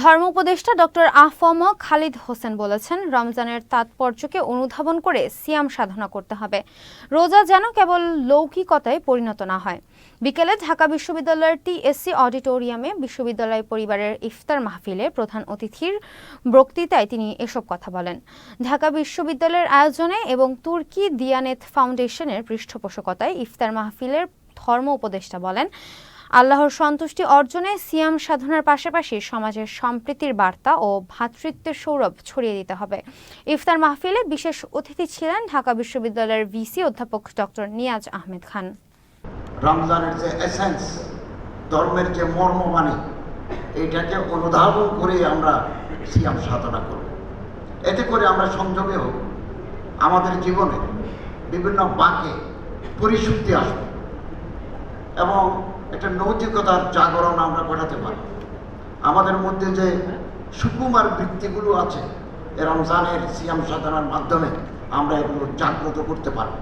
ধর্ম উপদেষ্টা ডক্টর আ.ফ.ম. খালিদ হোসেন বলেছেন, রমজানের তাৎপর্যকে অনুধাবন করে সিয়াম সাধনা করতে হবে। রোজা যেন কেবল লৌকিকতায় পরিণত না হয়। বিকেলে ঢাকা বিশ্ববিদ্যালয়ের টিএসসি অডিটোরিয়ামে বিশ্ববিদ্যালয় পরিবারের ইফতার মাহফিলে প্রধান অতিথির বক্তৃতায় তিনি এসব কথা বলেন। ঢাকা বিশ্ববিদ্যালয়ের আয়োজনে এবং তুর্কি দিয়ানেত ফাউন্ডেশনের পৃষ্ঠপোষকতায় ইফতার মাহফিলের ধর্ম উপদেষ্টা বলেন, আল্লাহর সন্তুষ্টি অর্জনে সিয়াম সাধনার পাশাপাশি সমাজের সম্প্রীতির বার্তা ও ভ্রাতৃত্বের সৌরভ ছড়িয়ে দিতে হবে। ইফতার মাহফিলে বিশেষ অতিথি ছিলেন ঢাকা বিশ্ববিদ্যালয়ের ভিসি অধ্যাপক ডক্টর নিয়াজ আহমেদ খান। রমজানের যে এসেন্স, ধর্মের যে মর্মবাণী, এইটাকে অনুধাবন করে আমরা সিয়াম সাধনা করব। এতে করে আমরা সংযমে হব, আমাদের জীবনে বিভিন্ন বাঁকে পরিশুদ্ধি আসবে এবং একটা নৈতিকতার জাগরণ আমরা ঘটাতে পারি। আমাদের মধ্যে যে সুকুমার বৃত্তিগুলো আছে, রমজানের সিয়াম সাধনার মাধ্যমে আমরা এগুলো জাগ্রত করতে পারব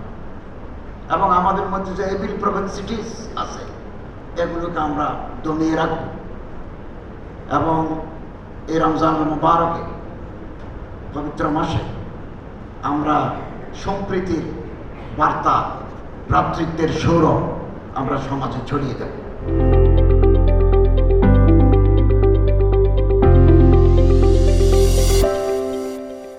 এবং আমাদের মধ্যে যে এভিল প্রভেন্সিটিস আছে এগুলোকে আমরা দমিয়ে রাখব এবং এই রমজান মুবারকে পবিত্র মাসে আমরা সম্প্রীতির বার্তা, ভ্রাতৃত্বের সৌরভ আমরা সমাজে ছড়িয়ে দেব।